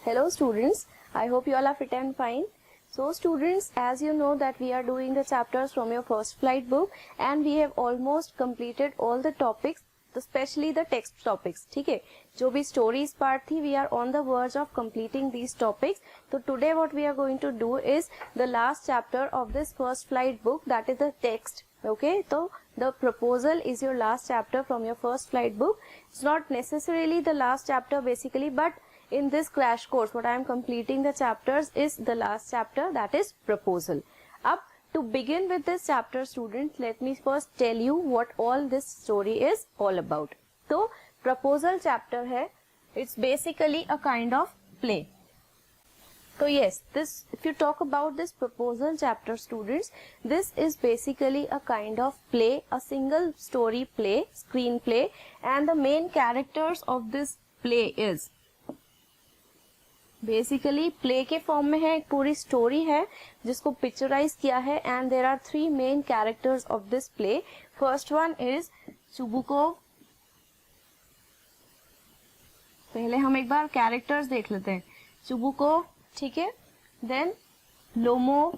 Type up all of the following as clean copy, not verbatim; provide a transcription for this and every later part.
Hello students, I hope you all are fit and fine. So students, as you know that we are doing the chapters from your first flight book and we have almost completed all the topics, especially the text topics. ठीक है, जो भी stories part थी, we are on the verge of completing these topics. So today what we are going to do is the last chapter of this first flight book, that is the text. Okay, so the proposal is your last chapter from your first flight book. It's not necessarily the last chapter basically, but in this crash course what I am completing the chapters is the last chapter, that is proposal. Up to begin with this chapter students, let me first tell you what all this story is all about. So proposal chapter है, it's basically a kind of play. So yes, this, if you talk about this proposal chapter students, this is basically a kind of play, a single story play, screenplay, and the main characters of this play is basically play के form में है, एक पूरी story है जिसको picturize किया है and there are three main characters of this play. First one is Chubukov. पहले हम एक बार कैरेक्टर्स देख लेते हैं. चुबुकोव, ठीक है, then Lomov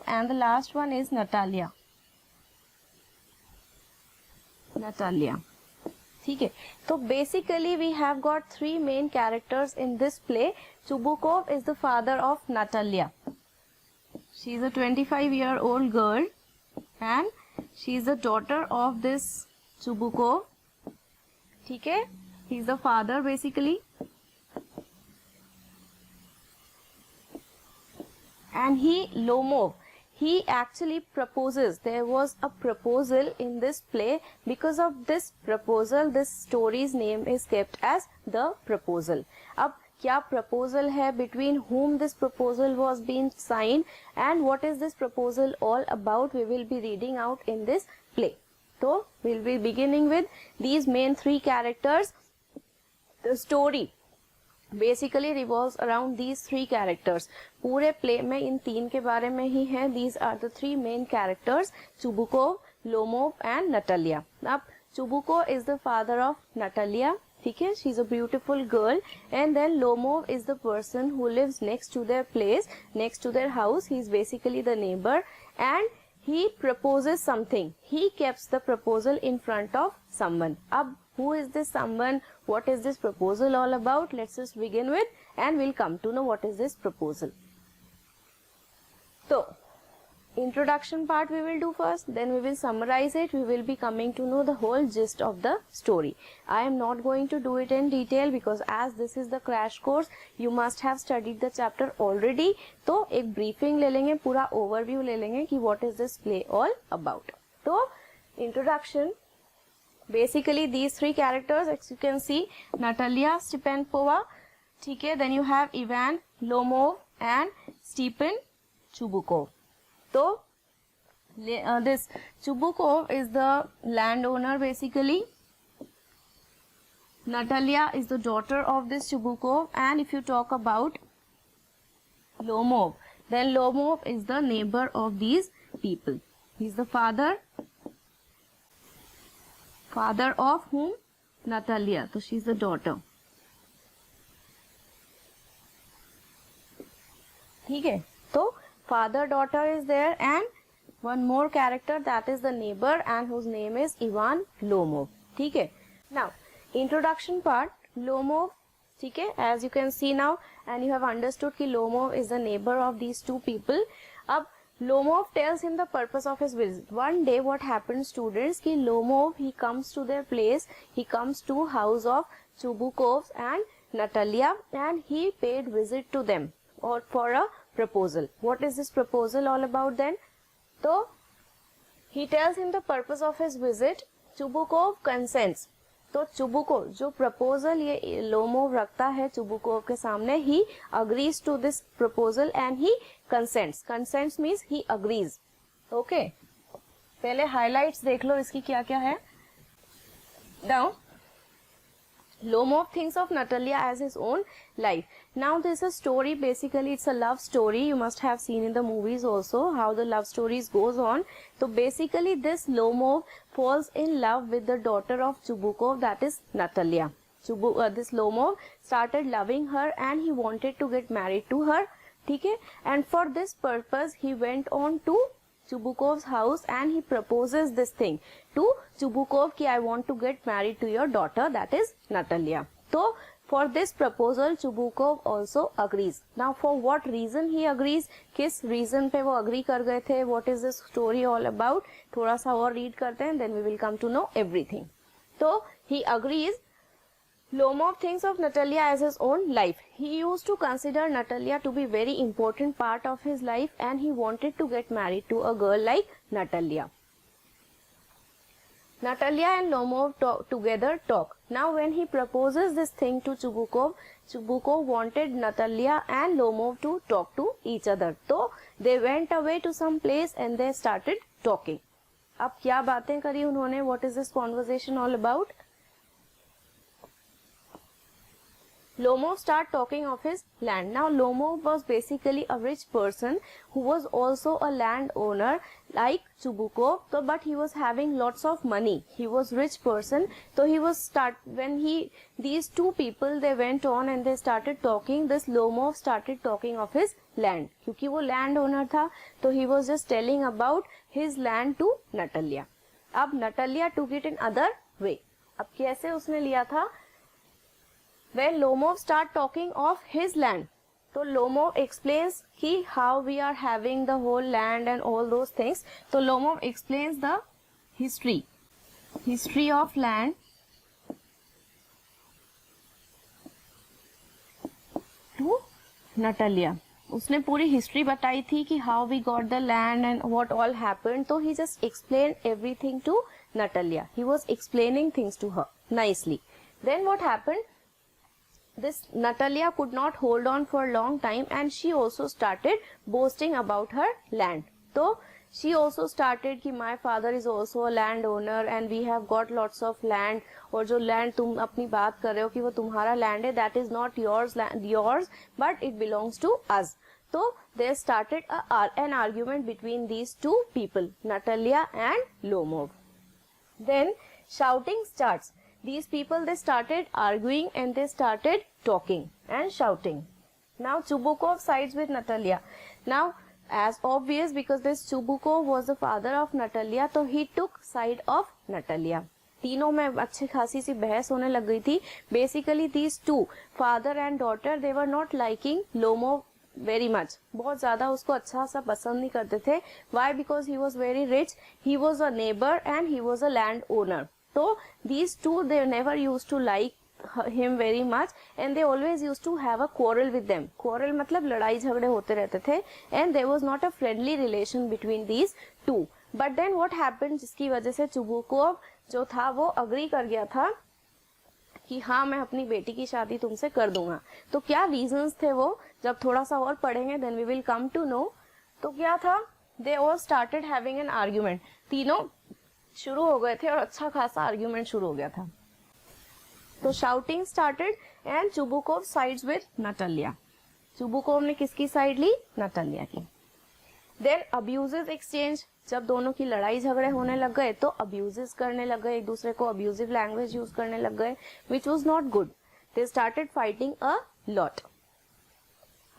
and the last one is Natalia. ठीक है, तो basically we have got three main characters in this play. Chubukov is the father of Natalia. She is a 25-year-old girl and she is the daughter of this Chubukov. ठीक है, he is the father basically. And he Lomov, he actually proposes. There was a proposal in this play. Because of this proposal, this story's name is kept as the proposal. अब क्या proposal है, between whom this proposal was being signed, and what is this proposal all about, we will be reading out in this play. So we'll be beginning with these main three characters. The story basically revolves around these three characters. पूरे play में इन तीन के बारे में ही है. These are the three main characters, Chubukov, Lomov and Natalia. अब Chubukov is the father of Natalia. ठीक है, she is a beautiful girl. And then Lomov is the person who lives next to their place, next to their house. He is basically the neighbour and he proposes something. He keeps the proposal in front of someone. Ab who is this someone? What is this proposal all about? Let's just begin with and we'll come to know what is this proposal. So introduction part we will do first, then we will summarize it. We will be coming to know the whole gist of the story. I am not going to do it in detail because as this is the crash course, you must have studied the chapter already. तो एक briefing ले लेंगे, पूरा overview ले लेंगे कि what is this play all about. तो introduction, basically these three characters, as you can see, Natalia Stepanova, ठीक है, then you have Ivan Lomov and Stepan Chubukov. So this Chubukov is the landowner basically. Natalia is the daughter of this Chubukov. And if you talk about Lomov, then Lomov is the neighbor of these people. He is the father of whom? Natalia. So she is the daughter. ठीक है, तो father daughter is there and one more character, that is the neighbor and whose name is Ivan Lomov. ठीक है, now introduction part. Lomov, ठीक है, as you can see now and you have understood कि Lomov is the neighbor of these two people. अब Lomov tells him the purpose of his visit. One day what happened students कि Lomov, he comes to their place, he comes to house of Chubukov and Natalia and he paid visit to them or for a proposal. What is this proposal all about then? So he tells him the purpose of his visit. Chubukov consents. तो Chubukov जो proposal ये Lomov रखता है Chubukov के सामने, he agrees to this proposal and he consents. Consents means he agrees. Okay. पहले highlights देख लो इसकी क्या क्या है. Now Lomov thinks of Natalia as his own life. Now this is a story, basically it's a love story. You must have seen in the movies also how the love stories goes on. So basically this Lomov falls in love with the daughter of Chubukov, that is Natalia. This Lomov started loving her and he wanted to get married to her. Okay? And for this purpose he went on to Chubukov's house and he proposes this thing to Chubukov कि I want to get married to your daughter, that is Natalia. So for this proposal Chubukov also agrees. Now for what reason he agrees, किस reason पे वो agree कर गए थे, what is this story all about, थोड़ा सा और read करते हैं, then we will come to know everything. So he agrees. Lomov thinks of Natalia as his own life. He used to consider Natalia to be very important part of his life and he wanted to get married to a girl like Natalia. Natalia and Lomov together talk. Now when he proposes this thing to Chubukov, Chubukov wanted Natalia and Lomov to talk to each other. So they went away to some place and they started talking. अब क्या बातें करी उन्होंने? What is this conversation all about? Lomov started talking of his land. Now Lomov was basically a rich person who was also a landowner like Chubukov, but he was having lots of money. He was rich person, so he was these two people they went on and they started talking. This Lomov started talking of his land. क्योंकि वो landowner था, so he was just telling about his land to Natalia. अब Natalia took it in other way. अब कैसे उसने लिया था? When Lomov start talking of his land, so Lomov explains कि how we are having the whole land and all those things. So Lomov explains the history of land to Natalia. उसने पूरी history बताई थी कि how we got the land and what all happened. So he just explained everything to Natalia. He was explaining things to her nicely. Then what happened? This Natalia could not hold on for a long time and she also started boasting about her land. So she also started कि my father is also a landowner and we have got lots of land, और जो land तुम अपनी बात कर रहे हो कि वो तुम्हारा land है, that is not yours but it belongs to us. So there started an argument between these two people, Natalia and Lomov. Then shouting starts. These people, they started arguing and they started talking and shouting. Now Chubukov sides with Natalia. Now as obvious, because this Chubukov was the father of Natalia, so he took side of Natalia. तीनों में अच्छी खासी सी बहस होने लग गई थी. Basically these two, father and daughter, they were not liking Lomov very much. बहुत ज़्यादा उसको अच्छा सा पसंद नहीं करते थे. Why? Because he was very rich, he was a neighbor and he was a landowner. So these two, they never used to like him very much and they always used to have a quarrel with them. Quarrel मतलब लड़ाई झगड़े होते रहते थे and there was not a friendly relation between these two. But then what happened, जिसकी वजह से Chubukov जो था वो अग्री कर गया था कि हाँ मैं अपनी बेटी की शादी तुमसे कर दूंगा. तो क्या रीजंस थे वो, जब थोड़ा सा और पढ़ेंगे then we will come to know. तो क्या था, they all started having an argument. तीनों शुरू हो गए थे और अच्छा खासा आर्ग्यूमेंट शुरू हो गया था. तो shouting started and Chubukov sides with Natalia. Chubukov ने किसकी साइड ली? नटालिया की. Then abuses exchange. जब दोनों की लड़ाई झगड़े होने लग गए तो अब्यूजेस करने लग गए, एक दूसरे को अब्यूजिव लैंग्वेज यूज करने लग गए, which was not good. They started fighting a lot.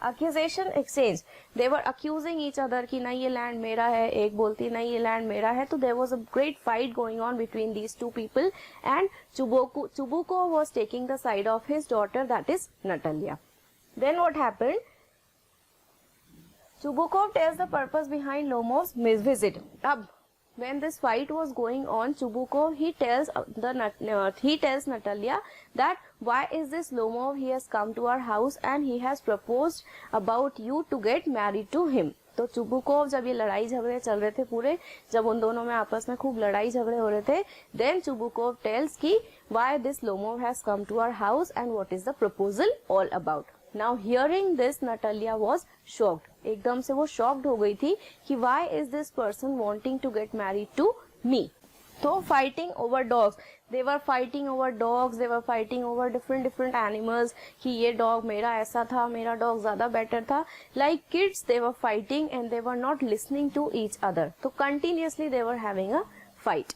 Accusation exchange. They were accusing each other कि नहीं ये लैंड मेरा है, एक बोलती नहीं ये लैंड मेरा है. तो there was a great fight going on between these two people and Chubukov was taking the side of his daughter, that is Natalia. Then what happened? Chubukov tells the purpose behind Lomov's visit. अब when this fight was going on, Chubukov he tells Natalia that why is this Lomov, he has come to our house and he has proposed about you to get married to him. तो Chubukov जब ये लड़ाई झगड़े चल रहे थे पूरे, जब उन दोनों में आपस में खूब लड़ाई झगड़े हो रहे थे, then Chubukov tells कि why this Lomov has come to our house and what is the proposal all about. Now hearing this, Natalia was shocked. एकदम से वो shocked हो गई थी कि why is this person wanting to get married to me. तो fighting over dogs, they were fighting over dogs, they were fighting over different animals, कि ये डॉग मेरा ऐसा था, मेरा डॉग ज्यादा बेटर था. Like kids they were fighting and they were not listening to each other. तो continuously they were having a fight.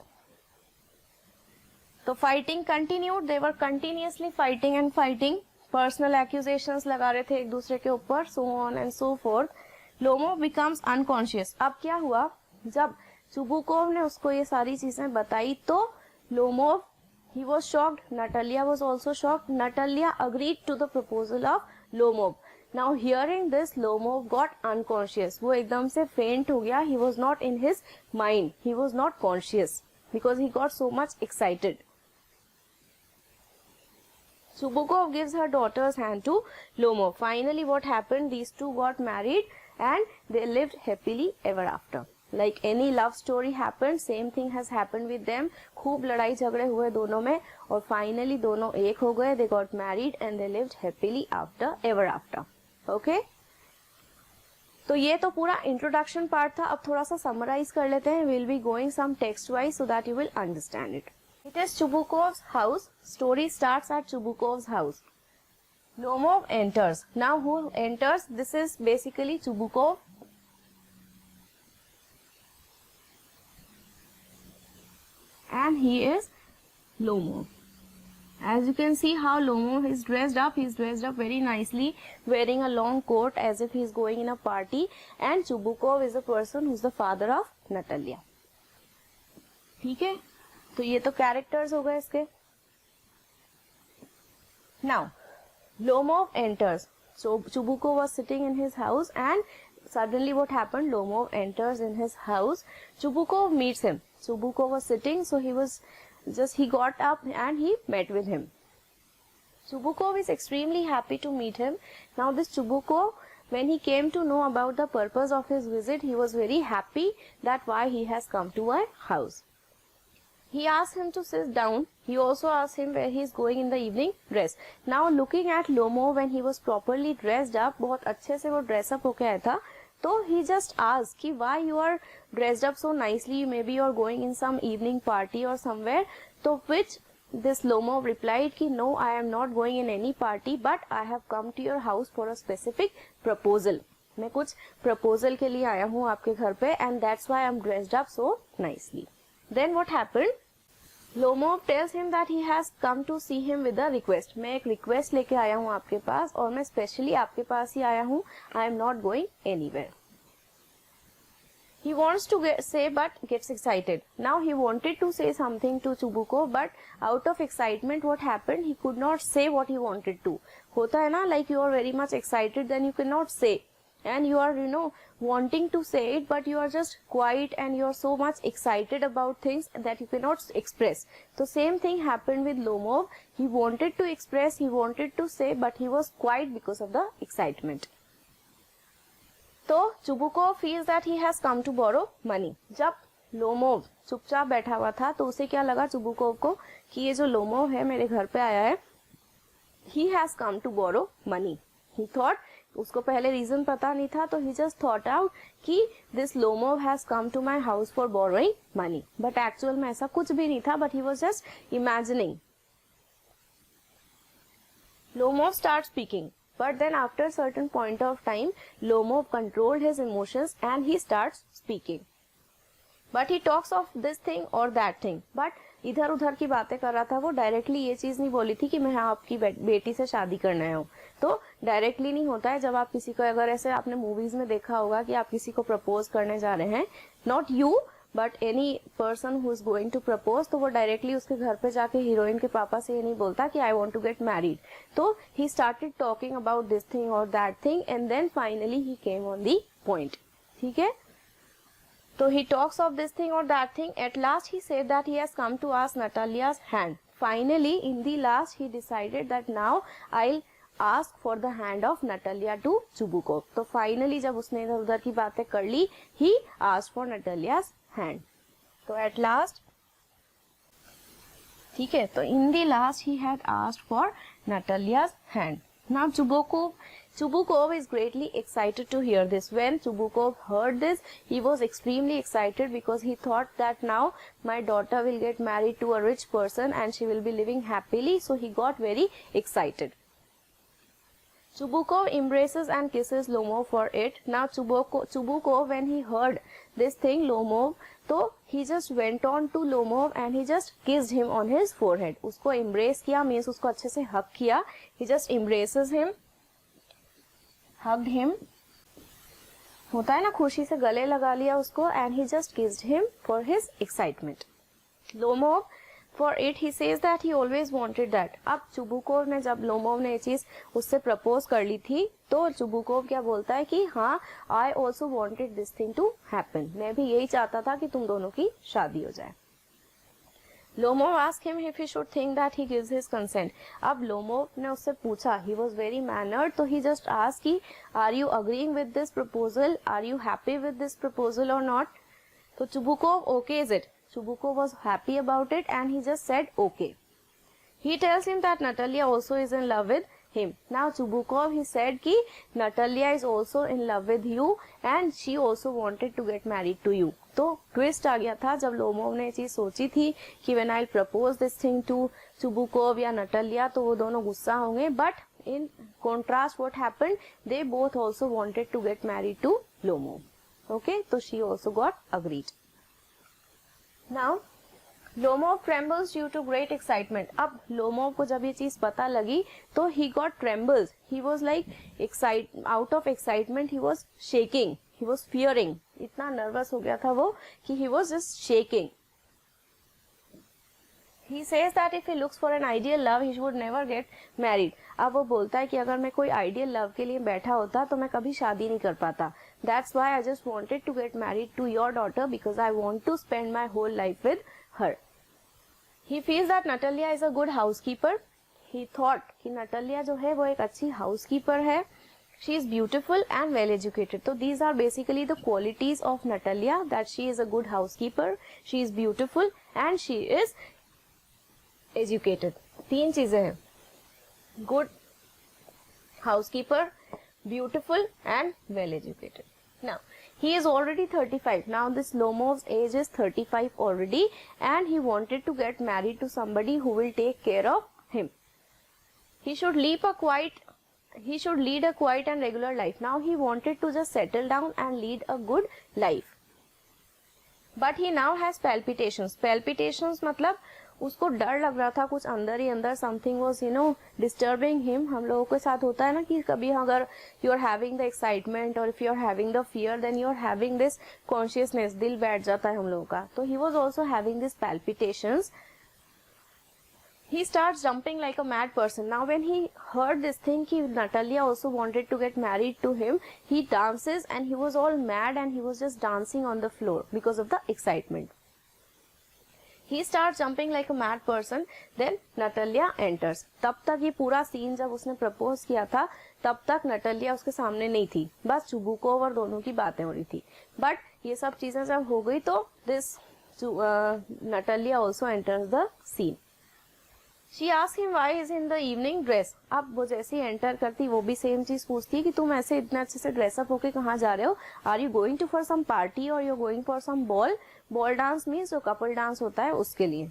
तो fighting continued, they were continuously fighting and fighting. Personal accusations लगा रहे थे एक दूसरे के ऊपर, so on and so forth. Lomov becomes unconscious. अब क्या हुआ, जब चुबुकोव ने उसको ये सारी चीजें बताई तो Lomov, he was shocked, Natalia was also shocked. Natalia agreed to the proposal of Lomov. Now hearing this, Lomov got unconscious. वो एकदम से faint हो गया. He was not in his mind. He was not conscious because he got so much excited. Chubukov gives her daughter's hand to Lomov. Finally, what happened? These two got married and they lived happily ever after. Like any love story happened, same thing has happened with them. खूब लड़ाई झगड़े हुए दोनों में और finally दोनों एक हो गए. They got married and they lived happily after ever after. Okay? तो ये तो पूरा इंट्रोडक्शन पार्ट था. अब थोड़ा सा समराइज कर लेते हैं. We'll be going some text wise so that you will understand it. It is Chubukov's house. Story starts at Chubukov's house. Lomov enters. Now who enters? This is basically Chubukov. And he is Lomov. As you can see how Lomov is dressed up. He is dressed up very nicely, wearing a long coat as if he is going in a party. And Chubukov is the person who is the father of Natalia. ठीक है, तो ये तो characters हो गए इसके. Now Lomov enters. So Chubukov was sitting in his house and suddenly what happened? Lomov enters in his house. Chubukov meets him. Chubukov was sitting, so he got up and he met with him. Chubukov is extremely happy to meet him. Now this Chubukov, when he came to know about the purpose of his visit, he was very happy that why he has come to our house. He asked him to sit down. He also asked him where he is going in the evening dress. Now looking at Lomov when he was properly dressed up, बहुत अच्छे से वो dress up होके आया था, तो he just asked कि why you are dressed up so nicely, maybe you are going in some evening party or somewhere. तो which this Lomov replied कि no, I am not going in any party, but I have come to your house for a specific proposal. मैं कुछ proposal के लिए आया हूँ आपके घर पे and that's why I am dressed up so nicely. Then what happened? Lomov tells him that he has come to see him with a request. मैं एक request लेके आया हूँ आपके पास और मैं specially आपके पास ही आया हूँ. I am not going anywhere. He wants to say but gets excited. Now he wanted to say something to Chubukov but out of excitement what happened? He could not say what he wanted to. होता है ना, like you are very much excited then you cannot say. And you are wanting to say it but you are just quiet and you are so much excited about things that you cannot express. So same thing happened with Lomov. He wanted to express, he wanted to say but he was quiet because of the excitement. तो Chubukov feels that he has come to borrow money. जब Lomov चुपचाप बैठा हुआ था तो उसे क्या लगा Chubukov को कि ये जो Lomov है मेरे घर पे आया है, he has come to borrow money. He thought, उसको पहले रीजन पता नहीं था तो he just thought out कि this Lomov has come to my house for borrowing money. But actual में ऐसा कुछ भी नहीं था, but he was just imagining. Lomov starts speaking, but then after a certain point of time, Lomov controlled his emotions and he starts speaking. But he talks of this thing or that thing. But इधर उधर की बातें कर रहा था वो. Directly ये चीज नहीं बोली थी कि मैं आपकी बेटी से शादी करना है. तो डायरेक्टली नहीं होता है. जब आप किसी को, अगर ऐसे आपने मूवीज में देखा होगा कि आप किसी को प्रपोज करने जा रहे हैं, not you but any person who is going to propose, तो वो डायरेक्टली उसके घर पे जाके हीरोइन के पापा से ये नहीं बोलता कि I want to get married. तो he started talking about this thing और that thing and then finally he came on the point. ठीक है, so he talks of this thing or that thing. At last he said that he has come to ask Natalia's hand. Finally in the last he decided that now I'll ask for the hand of Natalia to Chubukov. तो finally जब उसने इधर उधर की बातें कर ली, he asked for Natalia's hand. तो at last, ठीक है, तो in the last he had asked for Natalia's hand. Now Chubukov Chubukov is greatly excited to hear this. When Chubukov heard this, he was extremely excited because he thought that now my daughter will get married to a rich person and she will be living happily. So he got very excited. Chubukov embraces and kisses Lomov for it. Now Chubukov, when he heard this thing, Lomov, so he just went on to Lomov and he just kissed him on his forehead. उसको embrace किया means उसको अच्छे से hug किया. He just embraces him, hugged him. होता है ना, खुशी से गले लगा लिया उसको, and he just kissed him for his excitement. Lomov, for it he says that he always wanted that. अब चुबुकोव ने, जब लोमोव ने ये चीज उससे प्रपोज कर ली थी, तो चुबुकोव क्या बोलता है कि हाँ, I also wanted this thing to happen. मैं भी यही चाहता था कि तुम दोनों की शादी हो जाए. Lomov asked him if he should think that he gives his consent. अब लोमोव ने उससे पूछा, he was very mannered, तो he just asked कि are you agreeing with this proposal? Are you happy with this proposal or not? तो Chubukov okays it. Chubukov was happy about it and he just said okay. He tells him that Natalia also is in love with him. Now Chubukov, he said कि Natalia is also in love with you and she also wanted to get married to you. तो twist आ गया था जब Lomov ने ये चीज सोची थी कि when I'll propose this thing to Chubukov या Natalia, तो वो दोनों गुस्सा होंगे. But in contrast, what happened? They both also wanted to get married to Lomov. Okay, so she also got agreed. Now, Lomov trembles due to great excitement. अब Lomov को जब ये चीज पता लगी, तो he got trembles. He was like out of excitement. He was shaking. He was fearing. इतना nervous हो गया था वो कि he was just shaking. He says that if he looks for an ideal love, he would never get married. अब वो बोलता है कि अगर मैं कोई ideal love के लिए बैठा होता तो मैं कभी शादी नहीं कर पाता. That's why I just wanted to get married to your daughter because I want to spend my whole life with her. He feels that Natalia is a good housekeeper. He thought कि Natalia जो है वो एक अच्छी housekeeper है. She is beautiful and well educated. So these are basically the qualities of Natalia, that she is a good housekeeper, she is beautiful and she is educated. तीन चीजें हैं, good housekeeper, beautiful and well educated. Now he is already 35. Now this Lomov's age is 35 already and he wanted to get married to somebody who will take care of him. He should lead a quiet and regular life. Now he wanted to just settle down and lead a good life. But he now has palpitations. Palpitations मतलब उसको डर लग रहा था कुछ अंदर ही अंदर. Something was disturbing him. हम लोगों के साथ होता है ना कि कभी अगर you are having the excitement और if you are having the fear, then you are having this consciousness, दिल बैठ जाता है हम लोगों का. तो he was also having this palpitations. He starts jumping like a mad person. Now when he heard this thing कि Natalia also wanted to get married to him, he dances and he was all mad and he was just dancing on the floor because of the excitement. He starts jumping like a mad person. Then Natalia enters. तब तक ये पूरा scene जब उसने propose किया था तब तक नटालिया उसके सामने नहीं थी, बस चुबुकोव और दोनों की बातें हो रही थी. बट ये सब चीजें जब हो गई तो this Natalia also enters the scene. She asks him why he is in the evening dress. अब वो जैसे ही एंटर करती वो भी सेम चीज पूछती है कि तुम ऐसे इतने अच्छे से ड्रेसअप होके कहाँ जा रहे हो. Are you going to for some party or you going for some ball. Ball dance means जो कपल डांस होता है उसके लिए.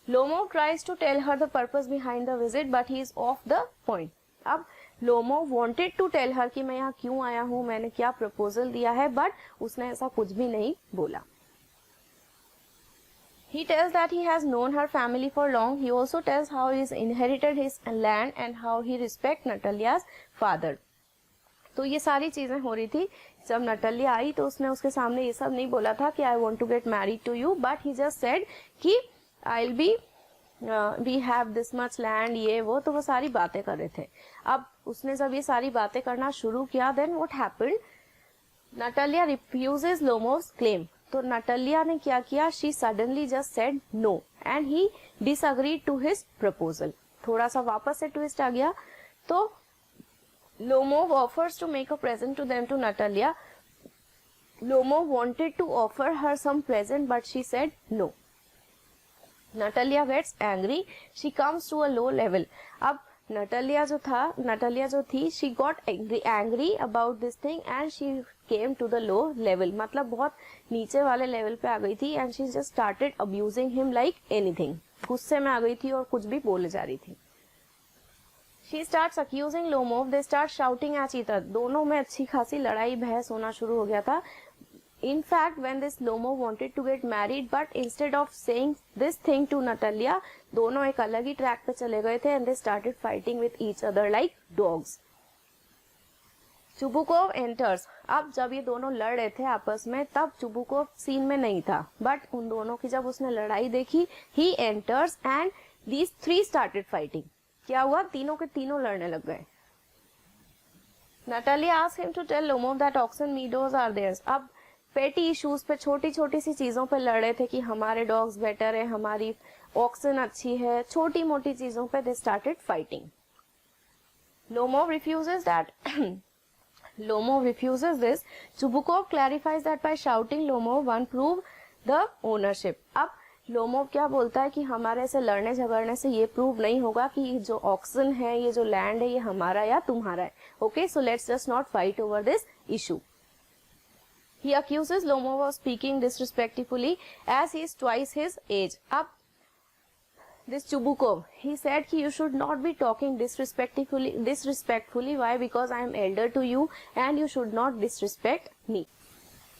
Lomov tries to tell her the purpose behind the visit but he is off the point. अब Lomov wanted to tell her कि मैं यहाँ क्यों आया हूँ, मैंने क्या प्रपोजल दिया है, बट उसने ऐसा कुछ भी नहीं बोला. He tells that he has known her family for long. He also tells how he has inherited his land and how he respects Natalia's father. तो ये सारी चीजें हो रही थी. जब नटालिया आई तो उसने उसके सामने ये सब नहीं बोला था कि I want to get married to you, but he just said कि I'll be we have this much land, ये वो, तो वो सारी बातें कर रहे थे. अब उसने जब ये सारी बातें करना शुरू किया, then what happened? Natalia refuses Lomov's claim. तो नटालिया ने क्या किया? She suddenly just said no and he disagreed to his proposal. थोड़ा सा वापस से ट्विस्ट आ गया. तो Lomov offers to make a present to them to Natalia. Lomov wanted to offer her some present but she said no. Natalia gets angry. She comes to a low level. अब Natalia जो थी she got angry about this thing and she came to the low level, मतलब बहुत नीचे वाले level पे आ गई थी and she just started abusing him like anything, गुस्से में आ गई थी और कुछ भी बोले जा रही थी. She starts accusing Lomov, they start shouting at each other. दोनों में अच्छी खासी लड़ाई बहस होना शुरू हो गया था. In fact, when this Lomov wanted to get married, but instead of saying this thing to Natalia, दोनों एक अलग ही ट्रैक पे चले गए थे and they started fighting with each other like dogs. Chubukov enters. अब जब ये दोनों लड़ रहे थे आपस में तब चुबुकोव सीन में नहीं था, बट उन दोनों की जब उसने लड़ाई देखी, he enters and these three started fighting. क्या हुआ, तीनों के तीनों लड़ने लग गए. Natalia asked him to tell Lomov that oxen meadows are theirs. अब पेटी इश्यूज पे, छोटी छोटी सी चीजों पे लड़ रहे थे कि हमारे डॉग्स बेटर है, हमारी ऑक्सन अच्छी है, छोटी मोटी चीजों पे they started fighting. Lomov refuses this. Chubukov clarifies that by shouting Lomov one prove the ownership. अब लोमोव क्या बोलता है कि हमारे से लड़ने झगड़ने से ये प्रूव नहीं होगा कि जो ऑक्सन है, ये जो लैंड है, ये हमारा या तुम्हारा है. Okay, so let's just not fight over this issue. He accuses Lomov of speaking disrespectfully as he is twice his age. Up this Chubukov, he said कि you should not be talking disrespectfully. Why? Because I am elder to you and you should not disrespect me.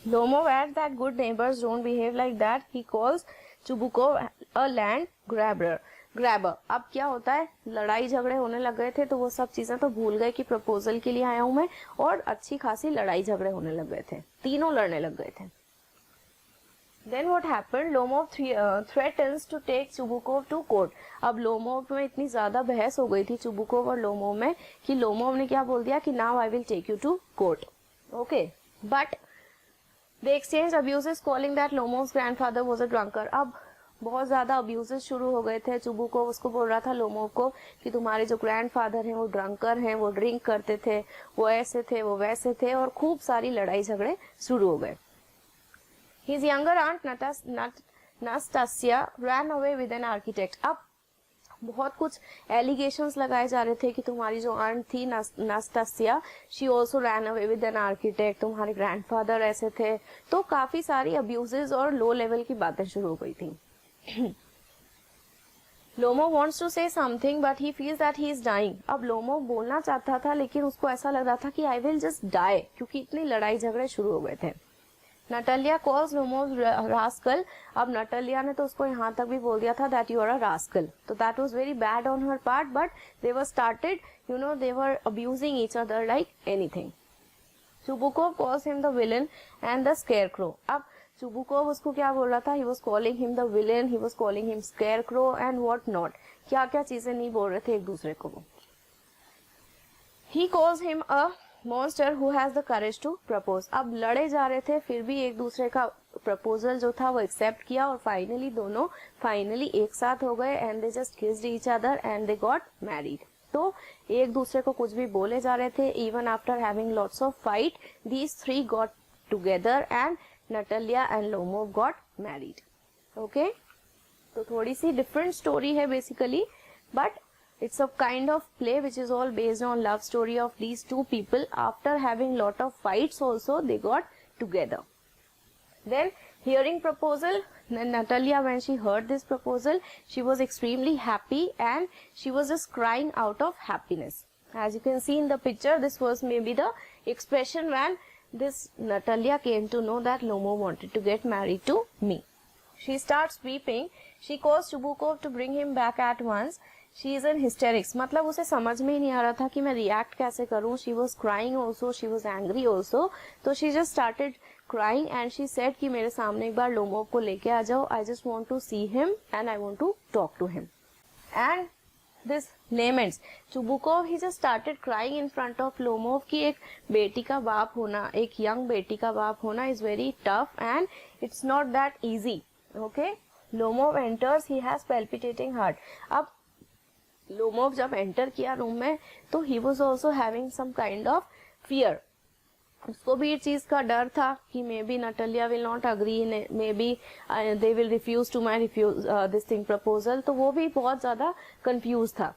Lomov adds that good neighbors don't behave like that. He calls Chubukov a land grabber. अब क्या होता है, लड़ाई झगड़े होने लग गए थे तो वो सब चीजें तो भूल गए कि प्रपोजल के लिए आया हूं मैं, और अच्छी खासी लड़ाई झगड़े होने लग गए थे, तीनों लड़ने लग गए थे. Then what happened? Lomov threatens to take Chubukov to court. अब लोमोव में इतनी ज्यादा बहस हो गई थी चुबुकोव और लोमोव में कि लोमोव ने क्या बोल दिया कि now I will take you to court. Okay, but they exchange abuses calling that Lomov's grandfather was a drunkard. अब बहुत ज्यादा अब्यूजेस शुरू हो गए थे. चुबुकोव उसको बोल रहा था लोमोव को कि तुम्हारे जो ग्रैंडफादर हैं वो ड्रंकर हैं, वो ड्रिंक करते थे, वो ऐसे थे, वो वैसे थे, और खूब सारी लड़ाई झगड़े शुरू हो गए. His younger aunt Nastasia ran away with an architect. अब बहुत कुछ एलिगेशंस लगाए जा रहे थे कि तुम्हारी जो आंट थी Nastasia, she also ran away with an architect, तुम्हारे ग्रैंडफादर ऐसे थे, तो काफी सारी अब्यूजेस और लो लेवल की बातें शुरू हो गई थी. लोमो wants to say something but he feels that he is dying. अब लोमो बोलना चाहता था लेकिन उसको ऐसा लग रहा था कि I will just die, क्योंकि इतनी लड़ाई झगड़े शुरू हो गए थे. Natalia calls Lomov rascal. अब नटालिया ने तो उसको यहाँ तक भी बोल दिया था that you are a rascal. तो that was very bad on her part, but they were started, they were abusing each other like anything. Chubukov calls him the villain and the scarecrow. अब Chubukov उसको क्या बोल रहा था, he was calling him the villain, he was calling him scarecrow and what not. क्या क्या चीजें नहीं बोल रहे थे एक दूसरे को. He calls him a monster who has the courage to propose. अब लड़े जा रहे थे फिर भी एक दूसरे का प्रपोजल जो था वो एक्सेप्ट किया और फाइनली दोनों एक साथ हो गए and they just kissed each other and they got married. तो एक दूसरे को कुछ भी बोले जा रहे थे. Even after having lots of fight, these three got together and Natalia and Lomov got married. Okay, तो थोड़ी सी different story है basically, but it's a kind of play which is all based on love story of these two people. After having lot of fights also they got together. Then hearing proposal, Natalia, when she heard this proposal, she was extremely happy and she was just crying out of happiness. As you can see in the picture, this was maybe the expression when this Natalia came to know that Lomo wanted to get married to me. She starts weeping. She calls Chubukov to bring him back at once. She is in hysterics. मतलब उसे समझ में ही नहीं आ रहा था कि मैं react कैसे करूं. She was crying also. She was angry also. तो she just started crying and she said कि मेरे सामने एक बार लोमोव को लेके आ जाओ. I just want to see him and I want to talk to him. And this laments. Chubukov, he just started crying in front of Lomov कि एक बेटी का बाप होना, एक young बेटी का बाप होना is very tough and it's not that easy. Okay? Lomov enters, he has palpitating heart. अब Lomov जब enter किया रूम में तो he was also having some kind of fear. उसको भी इस चीज का डर था कि maybe Natalia will not agree, maybe they will refuse to my this thing proposal. तो वो भी बहुत ज्यादा कंफ्यूज था.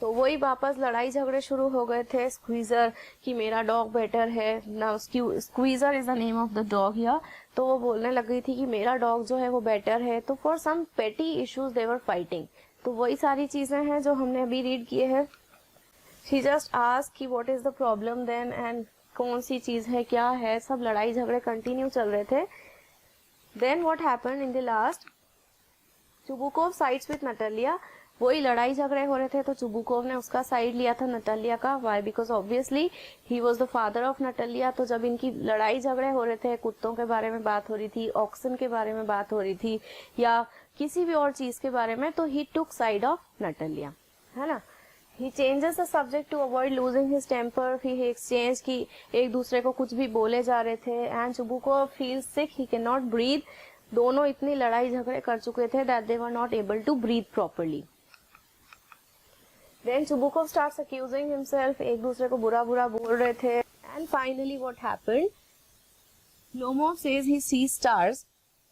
तो वही वापस लड़ाई झगड़े शुरू हो गए थे. स्क्वीजर कि मेरा डॉग बेटर है. Now squeezer is the name of the dog here. तो वो बोलने लग गई थी कि मेरा डॉग जो है वो बेटर है. तो फॉर सम पेटी इश्यूज दे वर फाइटिंग. तो वही सारी चीजें हैं जो हमने अभी रीड किए हैं. शी जस्ट आस्क्ड कि what is the problem then and कौन सी चीज है, क्या है. सब लड़ाई झगड़े कंटिन्यू चल रहे थे. Then what happened in the last, Chubukov sides with Natalia. वही लड़ाई झगड़े हो रहे थे तो चुबुकोव ने उसका साइड लिया था नटालिया का. Why? Because obviously he was the father of Natalia. तो जब इनकी लड़ाई झगड़े हो रहे थे, कुत्तों के बारे में बात हो रही थी, ऑक्सन के बारे में बात हो रही थी, या किसी भी और चीज के बारे में, तो he took side of Natalia, है ना. He changes the subject to avoid losing his temper. He exchange की एक दूसरे को कुछ भी बोले जा रहे थे. And Chubukov feel sick, he can not breathe. दोनों इतनी लड़ाई झगड़े कर चुके थे that they were not able to breathe properly. Then Chubukov starts accusing himself. एक दूसरे को बुरा बुरा बोल रहे थे. And finally what happened? Lomov says he sees stars.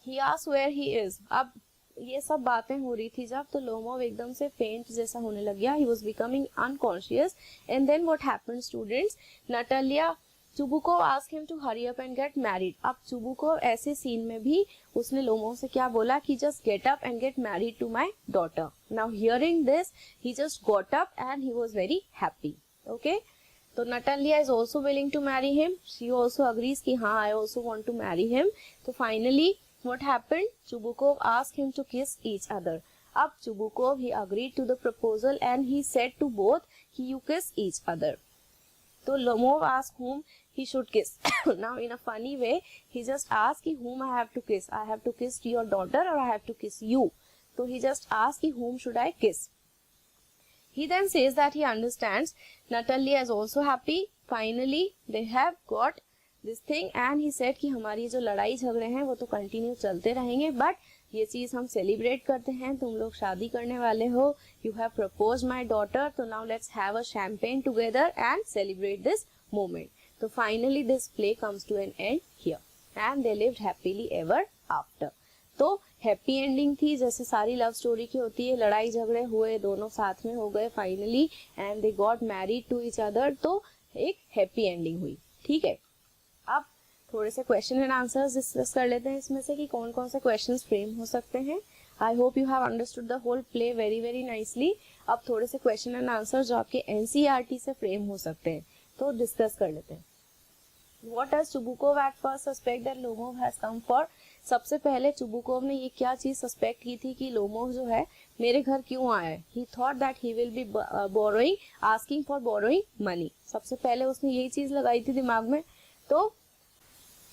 He asks where he is. अब ये सब बातें हो रही थी जब, तो लोमोव एकदम से फेंट जैसा होने लग गया. He was becoming unconscious. And then what happened, students? Natalia Chubukov asked him to hurry up and get married. अब Chubukov ऐसे सीन में भी उसने लोमोव से क्या बोला कि just get up and get married to my daughter. Now hearing this, he just got up and he was very happy. Okay? तो Natalia is also willing to marry him. She also agrees कि हाँ, I also want to marry him. तो finally what happened? Chubukov asked him to kiss each other. अब Chubukov he agreed to the proposal and he said to both कि you kiss each other. तो Lomov asked whom he should kiss. Now in a funny way, he just asked whom I have to kiss. I have to kiss your daughter or I have to kiss you. So he just asked whom should I kiss. He then says that he understands. Natalia is also happy. Finally, they have got this thing and he said कि हमारी जो लड़ाई झगड़े हैं वो तो continue चलते रहेंगे, बट ये चीज हम सेलिब्रेट करते हैं. तुम लोग शादी करने वाले हो. You have propose my daughter. तो now let's have a champagne together and celebrate this moment. तो finally this play comes to an end here and they lived happily ever after. तो हैप्पी एंडिंग थी जैसे सारी love story की होती है. लड़ाई झगड़े हुए, दोनों साथ में हो गए finally and they got married to each other. तो एक हैप्पी एंडिंग हुई. ठीक है, अब थोड़े से क्वेश्चन एंड आंसर्स डिस्कस कर लेते हैं इसमें से कि कौन कौन से क्वेश्चंस फ्रेम हो सकते हैं. I hope you have understood the whole play very very nicely. अब थोड़े से क्वेश्चन एंड आंसर जो आपके एनसीईआरटी से फ्रेम हो सकते हैं तो डिस्कस कर लेते हैं. What does Chubukov at first suspect that Lomov has come for? सबसे पहले चुबुकोव ने ये क्या चीज सस्पेक्ट की थी कि लोमोव जो है मेरे घर क्यों आया है. He thought that he will be borrowing, asking for borrowing money. सबसे पहले उसने यही चीज लगाई थी दिमाग में. तो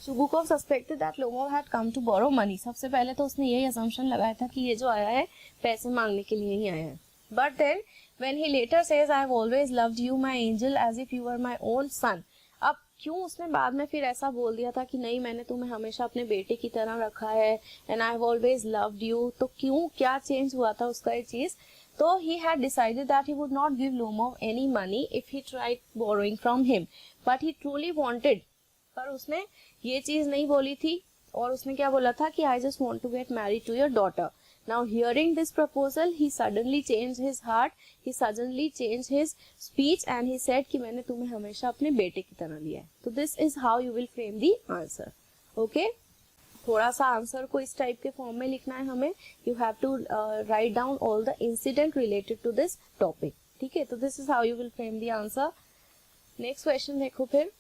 Chubukov suspected that Lomov had come to borrow money. सबसे पहले तो उसने यही assumption लगाया था कि ये जो आया है पैसे मांगने के लिए ही आया है. But then when he later says I have always loved you my angel as if you were my own son. अब क्यों उसने बाद में फिर ऐसा बोल दिया था कि नहीं मैंने तुम्हें हमेशा अपने बेटे की तरह रखा है and I have always loved you. तो क्यों, क्या चेंज हुआ था उसका ये चीज. तो he had decided that he would not give Lomov any money if he tried borrowing from him. But he truly wanted. पर उसने ये चीज नहीं बोली थी और उसने क्या बोला था कि I just want to get married to your daughter. Now hearing this proposal, he suddenly changed his heart. He suddenly changed his speech and he said कि मैंने तुम्हें हमेशा अपने बेटे की तरह लिया है. तो this is how you will frame the answer. Okay? थोड़ा सा आंसर को इस टाइप के फॉर्म में लिखना है हमें. You have to write down all the incident related to this topic. ठीक है, तो this is how you will frame the answer. Next question देखो फिर.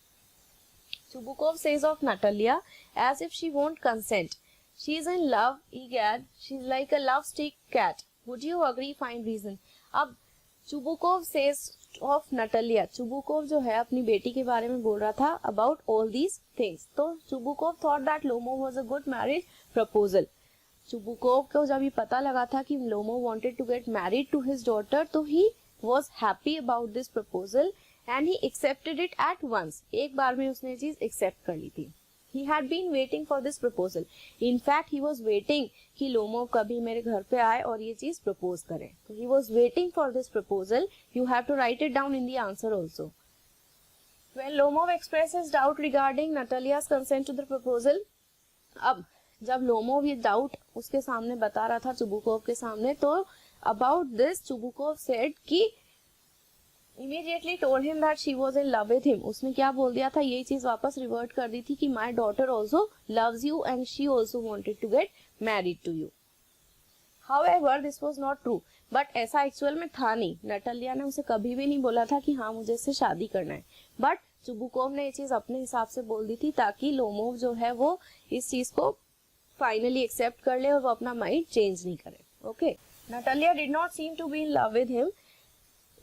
Chubukov says of Natalia as if she won't consent. She is in love, egad. She is like a love stick cat. Would you agree? Find reason. अब Chubukov says of Natalia. Chubukov जो है अपनी बेटी के बारे में बोल रहा था about all these things. तो Chubukov thought that Lomov was a good marriage proposal. Chubukov को जब ये पता लगा था कि Lomov wanted to get married to his daughter, तो he was happy about this proposal and he accepted it at once. एक बार में उसने ये चीज accept कर ली थी. He had been waiting for this proposal. In fact, he was waiting कि Lomov कभी मेरे घर पे आए और ये चीज प्रपोज करे. तो he was waiting for this proposal. You have to write it down in the answer also. When Lomov expresses doubt regarding Natalia's consent to the proposal, अब जब लोमोव ये डाउट उसके सामने बता रहा था चुबुकोव के सामने, तो about this चुबुकोव said कि immediately told him that she was in love with him. उसने क्या बोल दिया था, यही चीज वापस रिवर्ट कर दी थी कि my daughter also loves you and she also wanted to get married to you. However, this was not true. But ऐसा एक्चुअल में था नहीं. नटालिया ने उसे कभी भी नहीं बोला था कि हाँ मुझे इससे शादी करना है. बट चुबुकोव ने ये चीज अपने हिसाब से बोल दी थी ताकि लोमोव जो है वो इस चीज को फाइनली एक्सेप्ट कर ले और वो अपना माइंड चेंज नहीं करे. Okay, Natalia did not seem to be in love with him.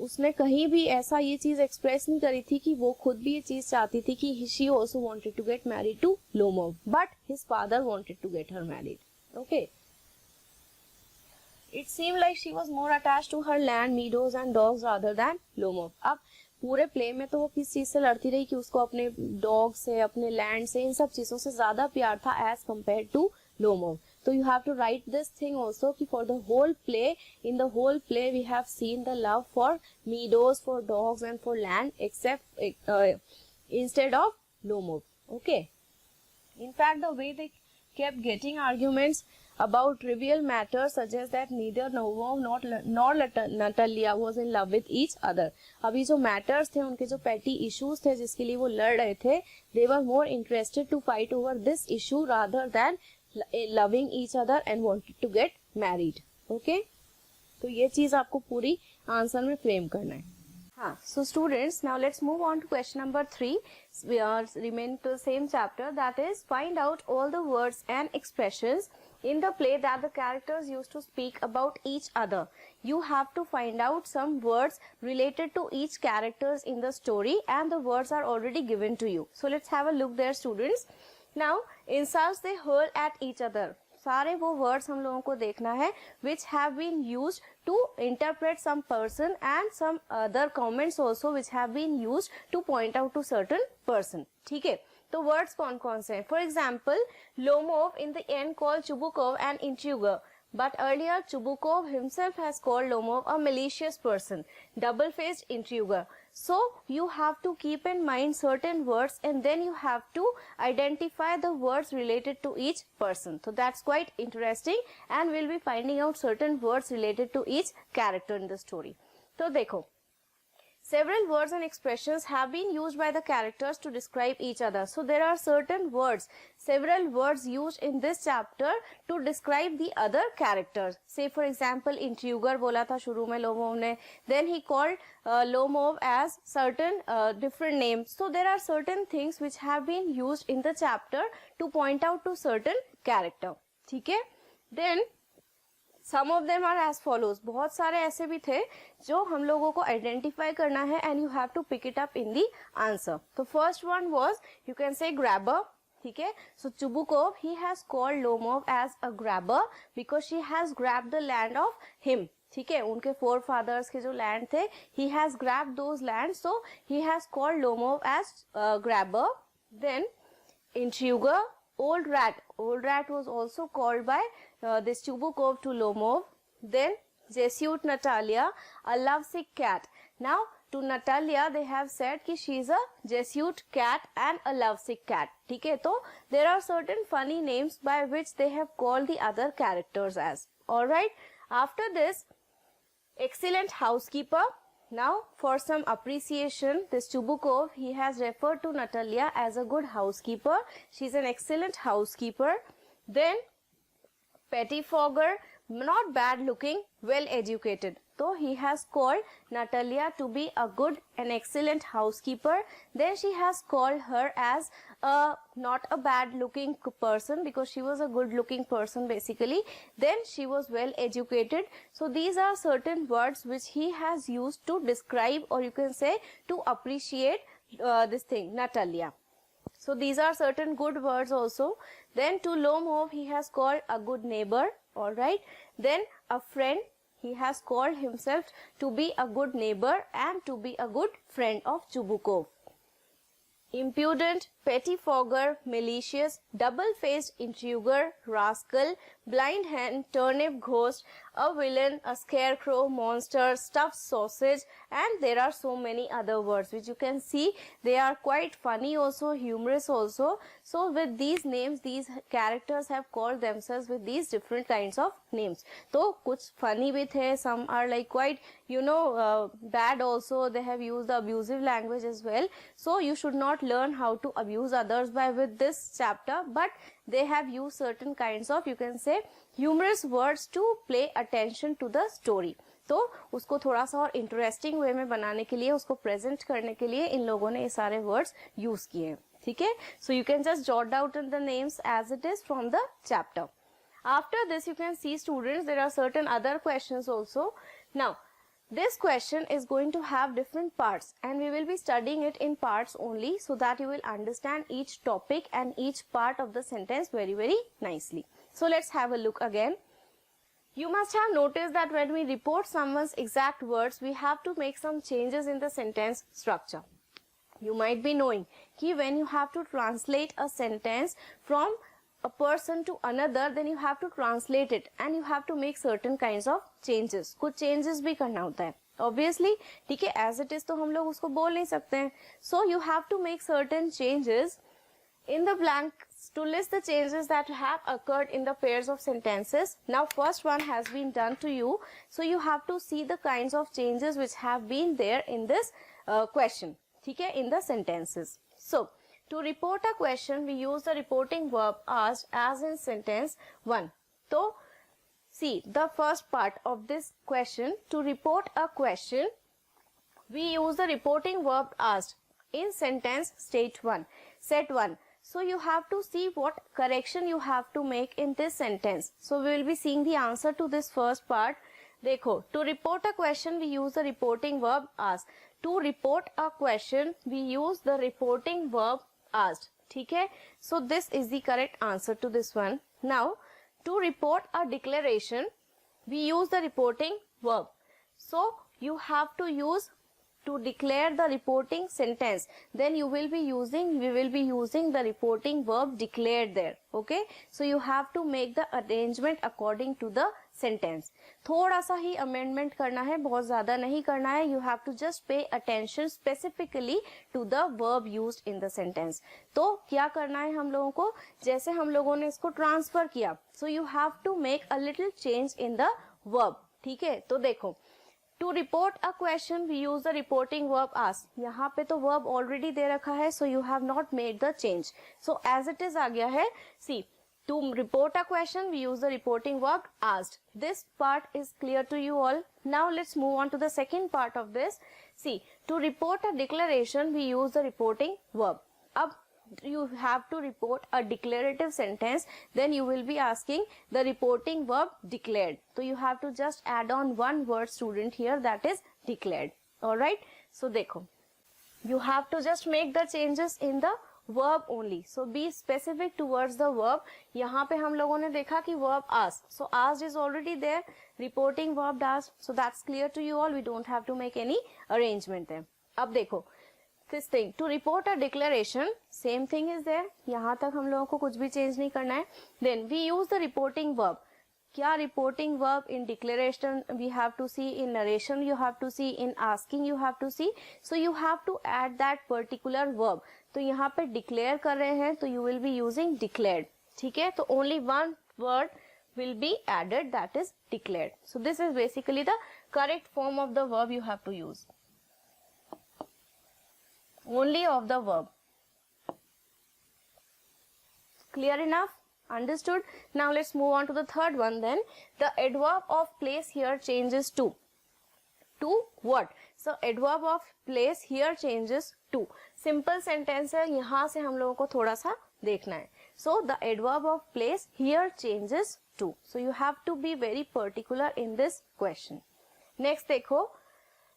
उसने कहीं भी ऐसा ये चीज एक्सप्रेस नहीं करी थी कि वो खुद भी ये चीज चाहती थी कि she also wanted to get married to Lomov, but his father wanted to get her married. Okay, it seemed like she was more attached to her land, meadows and dogs rather than Lomov. अब पूरे play में तो वो किस चीज से लड़ती रही कि उसको अपने डॉग से, अपने लैंड से, इन सब चीजों से ज्यादा प्यार था एज कम्पेयर टू लोमोव. तो you have to write this thing also कि for the whole play, in the whole play we have seen the love for meadows, for dogs and for land except instead of Lomov. Okay, in fact the way they kept getting arguments about trivial matters suggests that neither Lomov nor Natalia was in love with each other. अभी जो matters थे, उनके जो petty issues थे जिसके लिए वो लड़ रहे थे, they were more interested to fight over this issue rather than loving each other and wanted to get married. Okay, तो ये चीज आपको पूरी आंसर में फ्रेम करना है. हाँ, so students, now let's move on to question number 3. We are remaining to the same chapter, that is find out all the words and expressions in the play that the characters used to speak about each other. You have to find out some words related to each characters in the story and the words are already given to you. So let's have a look there students. Now, insults they hurl at each other. सारे वो words हम लोगों को देखना है which have been used to interpret some person and some other comments also which have been used to point out to certain person. ठीक है, तो वर्ड्स कौन कौन से हैं? For example, Lomov in the end called Chubukov an intriguer, but earlier Chubukov himself has called Lomov a malicious person, double-faced intriguer. So you have to keep in mind certain words and then you have to identify the words related to each person. So that's quite interesting and we'll be finding out certain words related to each character in the story. तो देखो, several words and expressions have been used by the characters to describe each other. So there are certain words, several words used in this chapter to describe the other characters. Say for example, intriguer बोला था शुरू में Lomov ने. Then he called Lomov as certain different names. So there are certain things which have been used in the chapter to point out to certain character. ठीक है? Then some of them are as follows. बहुत सारे ऐसे भी थे जो हम लोगों को आइडेंटिफाई करना है and you have to pick it up in the answer. The first one was, you can say grabber. ठीक है, so Chubukov, he has called Lomov as a grabber because she has grabbed the land of him. ठीक है, उनके forefathers के जो land थे, he has grabbed those lands, so he has called Lomov as grabber. Then intriguer, old rat. Old rat was also called by this Chubukov to Lomov. Then Jesuit Natalia, a lovesick cat. Now to Natalia they have said कि she is a Jesuit cat and a lovesick cat. ठीक है, तो there are certain funny names by which they have called the other characters as. All right. After this, excellent housekeeper. Now for some appreciation, this Chubukov, he has referred to Natalia as a good housekeeper. She's an excellent housekeeper. Then pettifogger, not bad looking, well educated. So he has called Natalia to be a good and excellent housekeeper. Then she has called her as a not a bad looking person because she was a good looking person basically. Then she was well educated. So these are certain words which he has used to describe, or you can say to appreciate this thing, Natalia. So these are certain good words also. Then to Lomov he has called a good neighbor. All right. Then a friend. He has called himself to be a good neighbor and to be a good friend of Chubukov. Impudent, pettifogger, malicious, double-faced intriguer, rascal, blind hen, turnip ghost a villain, a scarecrow, monster, stuffed sausage, and there are so many other words which you can see they are quite funny also, humorous also. So with these names, these characters have called themselves with these different kinds of names. तो कुछ funny भी थे, some are like quite bad also, they have used the abusive language as well. So you should not learn how to abuse others by with this chapter, but they have used certain kinds of, you can say, humorous words to play attention to the story. तो उसको थोड़ा सा और interesting way में बनाने के लिए, उसको प्रेजेंट करने के लिए इन लोगों ने ये सारे वर्ड्स यूज किए हैं. ठीक है, so you can just jot down the names as it is from the chapter. After this you can see, students, there are certain other questions also. Now this question is going to have different parts and we will be studying it in parts only, so that you will understand each topic and each part of the sentence very very nicely. So let's have a look again. You must have noticed that when we report someone's exact words, we have to make some changes in the sentence structure. You might be knowing कि when you have to translate a sentence from a person to another, then you have to translate it and you have to make certain kinds of changes. कुछ changes भी करना होता है obviously. ठीक है, as it is तो हम लोग उसको बोल नहीं सकते हैं. So you have to make certain changes in the blank to list the changes that have occurred in the pairs of sentences. Now first one has been done to you, so you have to see the kinds of changes which have been there in this question. ठीक है, in the sentences. So to report a question, we use the reporting verb asked as in sentence 1. So see the first part of this question. To report a question, we use the reporting verb asked in sentence state 1, set 1. So you have to see what correction you have to make in this sentence. So we will be seeing the answer to this first part. देखो, to report a question, we use the reporting verb asked. To report a question, we use the reporting verb asked. ठीक है, so this is the correct answer to this one. Now to report a declaration, we use the reporting verb. So you have to use to declare the reporting sentence, then we will be using the reporting verb declared there. Okay, so you have to make the arrangement according to the sentence. थोड़ा सा ही amendment करना है, बहुत ज्यादा नहीं करना है. You have to just pay attention specifically to the verb used in the sentence. तो क्या करना है हम लोगों को, जैसे हम लोगों ने इसको ट्रांसफर किया, so you have to make a little change in the verb. ठीक है, तो देखो, to report a question, we use the reporting verb ask. यहाँ पे तो verb already दे रखा है, so you have not made the change. So as it is आ गया है. See, to report a question, we use the reporting verb asked. This part is clear to you all. Now let's move on to the second part of this. See, to report a declaration, we use the reporting verb. अब you have to report a declarative sentence, then you will be asking the reporting verb declared. So you have to just add on one word, student, here, that is declared. All right, so देखो, you have to just make the changes in the verb only. So be specific towards the verb. यहाँ पे हम लोगों ने देखा कि verb asked, so asked is already there, reporting verb asked, so that's clear to you all. We don't have to make any arrangement there. अब देखो, this thing to report a declaration, same thing is there. यहाँ तक हम लोगों को कुछ भी change नहीं करना है. Then we use the reporting verb. क्या reporting verb in declaration we have to see, in narration you have to see, in asking you have to see. So you have to add that particular verb. तो यहाँ पे declare कर रहे हैं, तो you will be using declared. ठीक है, तो only one word will be added, that is declared. So this is basically the correct form of the verb you have to use. Only of the verb. Clear enough? Understood? Now let's move on to the third one then. The adverb of place here changes to. To what? So adverb of place here changes to. Simple sentence है, यहाँ से हम लोगों को थोड़ा सा देखना है. So the adverb of place here changes to. So you have to be very particular in this question. Next देखो,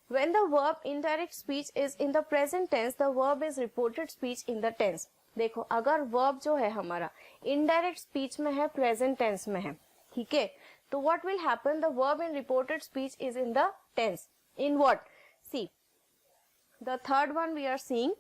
when the verb indirect speech is in the present tense, the verb is reported speech in the tense. देखो, अगर verb जो है हमारा indirect speech में है, present tense में है, ठीक है, तो what will happen? The verb in reported speech is in the tense. In what? See, the third one we are seeing,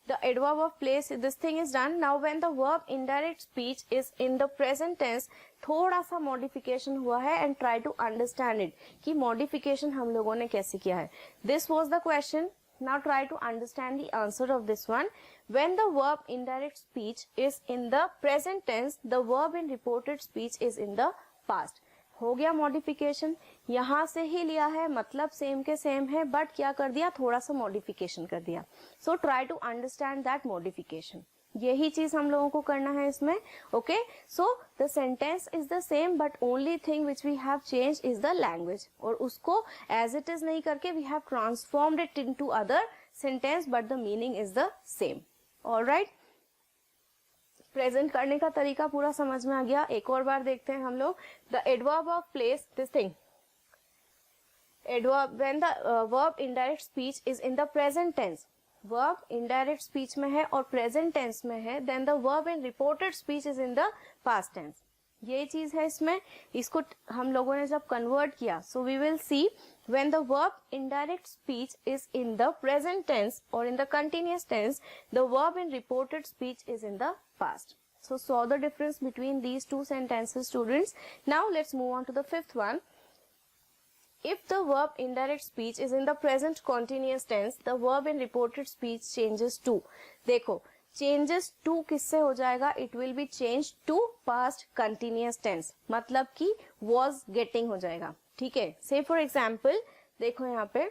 the adverb of place, this thing is done. Now when the verb indirect speech is in the present tense, थोड़ा सा modification हुआ है and try to understand it कि modification हम लोगों ने कैसे किया है. This was the question. Now try to understand the answer of this one. When the verb indirect speech is in the present tense, the verb in reported speech is in the past. हो गया modification, यहां से ही लिया है, मतलब same के same है, but क्या कर दिया, थोड़ा सा मॉडिफिकेशन कर दिया. So try to understand that modification. यही चीज हम लोगों को करना है इसमें. Okay, so the sentence is the same but only thing which we have change is the language. और उसको एज इट इज नहीं करके we have transformed it into other sentence but the meaning is the same. Alright, present करने का तरीका पूरा समझ में आ गया. एक और बार देखते हैं हम लोग. The adverb of place, this thing, adverb when the verb indirect speech is in the present tense, verb indirect speech में है और प्रेजेंट टेंस में है, then the verb in reported speech is in the past tense. ये चीज है इसमें. इसको हम लोगों ने जब कन्वर्ट किया, so we will see when the verb indirect speech is in the present tense or in the continuous tense, the verb in reported speech is in the past. So saw the difference between these two sentences, students. Now let's move on to the fifth one. If the verb indirect speech is in the present continuous tense, the verb in reported speech changes to. देखो, changes to किससे हो जाएगा? It will be changed to past continuous tense. मतलब कि was getting हो जाएगा. ठीक है. Say for example, देखो यहाँ पे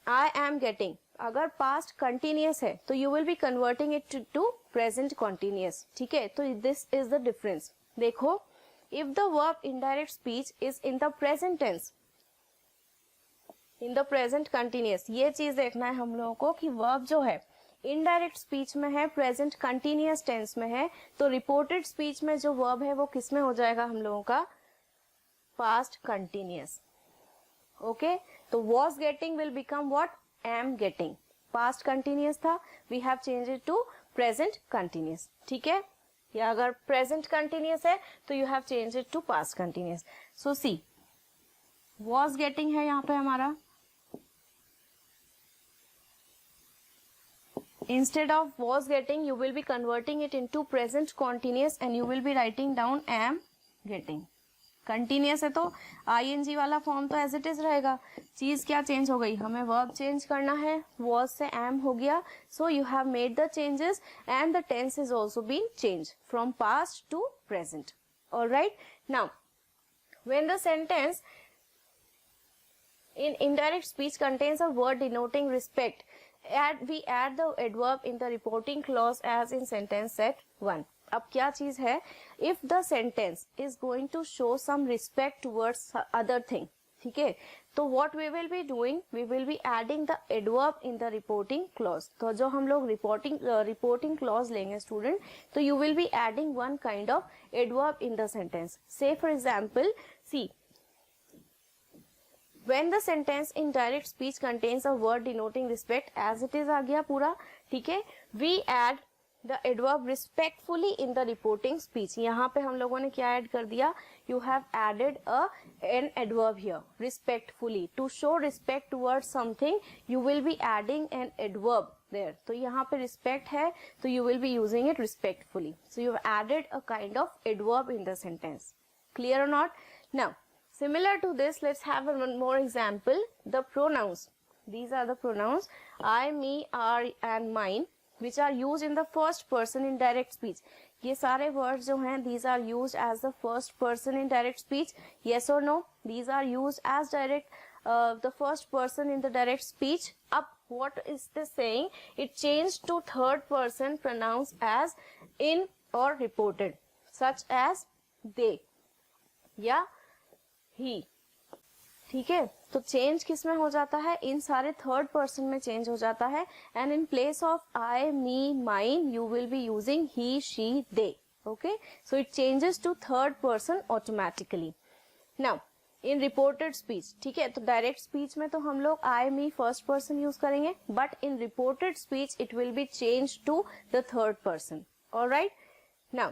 I am getting, अगर past continuous है तो you will be converting it to present continuous. ठीक है. तो this is the difference. देखो, if the verb indirect speech is in the present tense, in the present continuous, ये चीज देखना है हम लोगों को कि verb जो है इनडायरेक्ट स्पीच में है, प्रेजेंट कंटिन्यूअस टेंस में है, तो रिपोर्टेड स्पीच में जो वर्ब है वो किस में हो जाएगा हम लोगों का? Past continuous. ओके, तो was getting will become what? Am getting. Past continuous था, we have change it to present continuous. ठीक है, या अगर प्रेजेंट कंटिन्यूअस है तो you have change it to past continuous. So see, was getting है यहाँ पे हमारा, instead of was getting you will be converting it into present continuous and you will be writing down am getting. continuous है तो ing वाला form तो as it is रहेगा. चीज क्या चेंज हो गई? हमें वर्ब चेंज करना है, was से am हो गया. so you have made the changes and the tense is also been changed from past to present. all right, now when the sentence in indirect speech contains a word denoting respect, we add the adverb in the reporting clause as in sentence set 1. अब क्या चीज है? If the sentence is going to show some respect towards other thing, ठीक है, तो what we will be doing, we will be adding the adverb in the reporting clause. तो जो हम लोग reporting clause लेंगे student, तो you will be adding one kind of adverb in the sentence. Say for example, see, when the sentence in direct speech contains a word denoting respect, as it is आ गया पूरा. ठीक है, we add the adverb respectfully in the reporting speech. यहाँ पे हम लोगों ने क्या ऐड कर दिया? You have added an adverb here, respectfully. To show respect towards something, you will be adding an adverb there. तो यहाँ पे respect है, तो you will be using it respectfully. So you have added a kind of adverb in the sentence. Clear or not? Now, similar to this, let's have one more example. The pronouns. These are the pronouns I, me, our and mine, which are used in the first person in direct speech. ये सारे words जो हैं, these are used as the first person in direct speech. Yes or no? These are used as the first person in the direct speech. Up, what is this saying? It changed to third person pronouns as in or reported, such as they या ही. ठीक है, तो change किस में हो जाता है? इन सारे थर्ड पर्सन में चेंज हो जाता है. And in place of I, me, mine, you will be using he, she, they. Okay, so it changes to third person automatically. Now in reported speech, ठीक है, तो डायरेक्ट स्पीच में तो हम लोग I, me first person use करेंगे, but in reported speech it will be change to the third person. Alright, now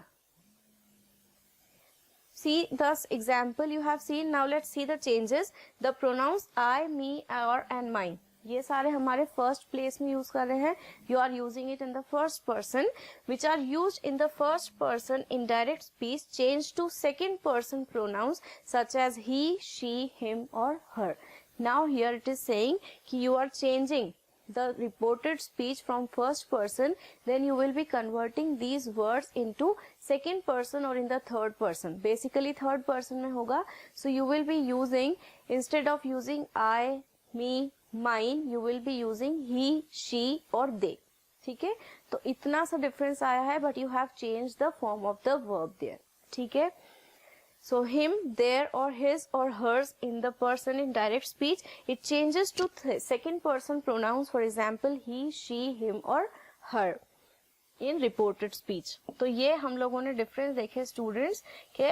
see this example you have seen. Now let's see the changes. The pronouns I, me, our and mine. ये सारे हमारे first place में use कर रहे हैं. You are using it in the first person. Which are used in the first person in direct speech change to second person pronouns such as he, she, him और her. Now here it is saying कि you are changing the reported speech from first person, then you will be converting these words into second person or in the third person. Basically third person में होगा. So you will be using, instead of using I, me, mine, you will be using he, she or they. ठीक है, तो इतना सा difference आया है, but you have changed the form of the verb there. ठीक है. So him, their or his or hers in the person in direct speech, it changes to second person pronouns, for example he, she, him or her in reported speech. तो ये हम लोगों ने difference देखे students के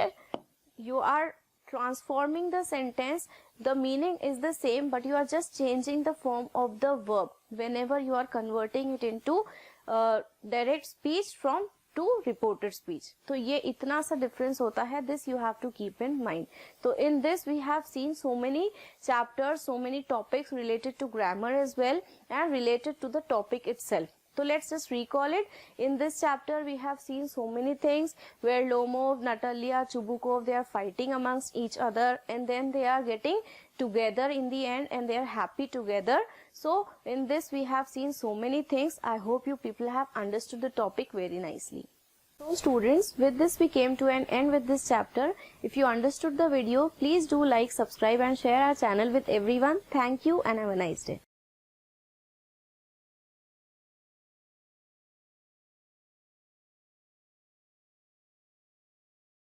you are transforming the sentence, the meaning is the same but you are just changing the form of the verb whenever you are converting it into direct speech from to reported speech. तो ये इतना सा difference होता है. This you have to keep in mind. तो in this we have seen so many chapters, so many topics related to grammar as well and related to the topic itself. So let's just recall it. In this chapter we have seen so many things where Lomov, Natalia, Chubukov, they are fighting amongst each other and then they are getting together in the end and they are happy together. So in this we have seen so many things. I hope you people have understood the topic very nicely. So students, with this we came to an end with this chapter. If you understood the video, please do like, subscribe and share our channel with everyone. Thank you and have a nice day.